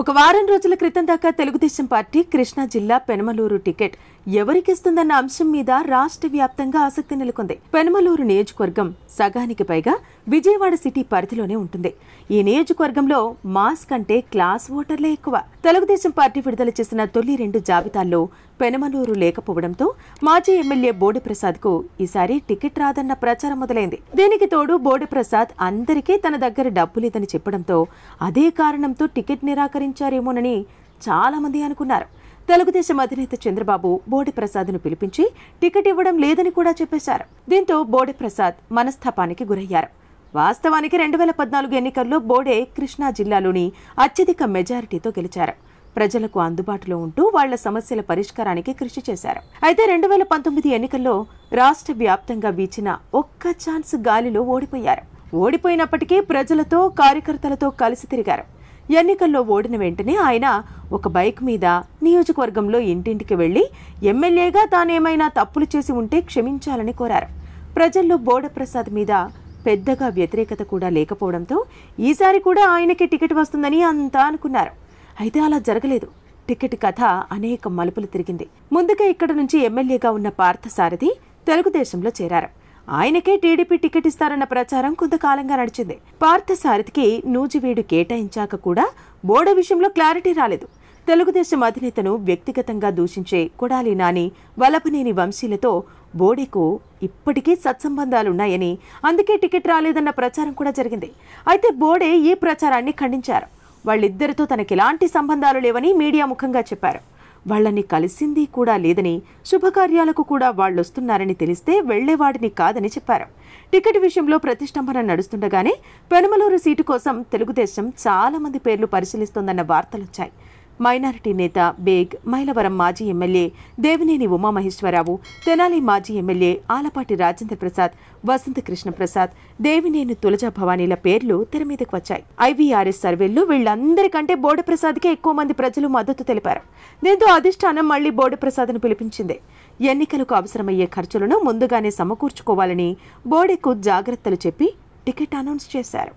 ఒక వారం రోజుల క్రితం దాకా తెలుగుదేశం పార్టీ కృష్ణా జిల్లా పెనమలూరు టికెట్ ఎవరికిస్తుందన్న అంశం మీద రాష్ట్ర వ్యాప్తంగా ఆసక్తి నెలకొంది. పెనమలూరు నియోజకవర్గం సగానికి పైగా విజయవాడ సిటీ పరిధిలోనే ఉంటుంది. ఈ నియోజకవర్గంలో మాస్ కంటే క్లాస్ ఓటర్లే ఎక్కువ. తెలుగుదేశం పార్టీ విడుదల చేసిన తొలి 2 జాబితాల్లో పెనమలూరు లేకపోవడంతో మాజీ ఎమ్మెల్యే బోడెప్రసాద్ కు ఈసారి టికెట్ రాదన్న ప్రచారం మొదలైంది. దీనికి తోడు బోడెప్రసాద్ అందరికీ తన దగ్గర డబ్బు లేదని చెప్పడంతో అదే కారణంతో టికెట్ నిరాకరించారేమోనని చాలా మంది అనుకున్నారు. తెలుగుదేశం అధినేత చంద్రబాబు బోడెప్రసాద్ను పిలిపించి టికెట్ ఇవ్వడం లేదని కూడా చెప్పేశారు. దీంతో బోడెప్రసాద్ మనస్తాపానికి గురయ్యారు. వాస్తవానికి 2014 ఎన్నికల్లో బోడే కృష్ణా జిల్లాలోని అత్యధిక మెజారిటీతో గెలిచారు. ప్రజలకు అందుబాటులో ఉంటూ వాళ్ల సమస్యల పరిష్కారానికి కృషి చేశారు. అయితే 2019 ఎన్నికల్లో రాష్ట్ర వ్యాప్తంగా వీచిన ఒక్క ఛాన్స్ గాలిలో ఓడిపోయారు. ఓడిపోయినప్పటికీ ప్రజలతో కార్యకర్తలతో కలిసి తిరిగారు. ఎన్నికల్లో ఓడిన వెంటనే ఆయన ఒక బైక్ మీద నియోజకవర్గంలో ఇంటింటికి వెళ్లి ఎమ్మెల్యేగా తానేమైనా తప్పులు చేసి ఉంటే క్షమించాలని కోరారు. ప్రజల్లో బోడెప్రసాద్ మీద పెద్దగా వ్యతిరేకత కూడా లేకపోవడంతో ఈసారి కూడా ఆయనకి టికెట్ వస్తుందని అంతా అనుకున్నారు. అయితే అలా జరగలేదు. టికెట్ కథ అనేక మలుపులు తిరిగింది. ముందుగా ఇక్కడ నుంచి ఎమ్మెల్యేగా ఉన్న పార్థసారథి తెలుగుదేశంలో చేరారు. ఆయనకే టీడీపీ టికెట్ ఇస్తారన్న ప్రచారం కొంతకాలంగా నడిచింది. పార్థసారథికి నూజివీడు కేటాయించాక కూడా బోడే విషయంలో క్లారిటీ రాలేదు. తెలుగుదేశం అధినేతను వ్యక్తిగతంగా దూషించే కొడాలి నాని, వలపనేని వంశీలతో బోడేకు ఇప్పటికీ సత్సంబంధాలున్నాయని, అందుకే టికెట్ రాలేదన్న ప్రచారం కూడా జరిగింది. అయితే బోడే ఈ ప్రచారాన్ని ఖండించారు. వాళ్ళిద్దరితో తనకెలాంటి సంబంధాలు లేవని మీడియా ముఖంగా చెప్పారు. వాళ్లని కలిసింది కూడా లేదని, శుభకార్యాలకు కూడా వాళ్లొస్తున్నారని తెలిస్తే వెళ్లేవాడిని కాదని చెప్పారు. టికెట్ విషయంలో ప్రతిష్టంభన నడుస్తుండగానే పెనమలూరు సీటు కోసం తెలుగుదేశం చాలా మంది పేర్లు పరిశీలిస్తోందన్న వార్తలొచ్చాయి. మైనారిటీ నేత బేగ్, మైలవరం మాజీ ఎమ్మెల్యే దేవినేని ఉమామహేశ్వరరావు, తెనాలి మాజీ ఎమ్మెల్యే ఆలపాటి రాజేంద్ర ప్రసాద్, వసంత కృష్ణ ప్రసాద్, దేవినేని తులజా భవానీల పేర్లు తెర మీదకు వచ్చాయి. ఐవీఆర్ఎస్ సర్వేల్లో వీళ్లందరికంటే బోడెప్రసాద్కే ఎక్కువ మంది ప్రజలు మద్దతు తెలిపారు. దీంతో అధిష్టానం మళ్లీ బోడెప్రసాద్ను పిలిపించింది. ఎన్నికలకు అవసరమయ్యే ఖర్చులను ముందుగానే సమకూర్చుకోవాలని బోడేకు జాగ్రత్తలు చెప్పి టికెట్ అనౌన్స్ చేశారు.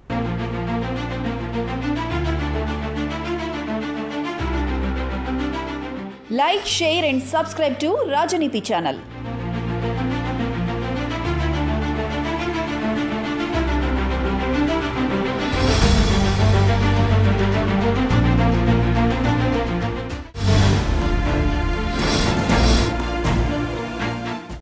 Like, share and subscribe to Rajaniti channel.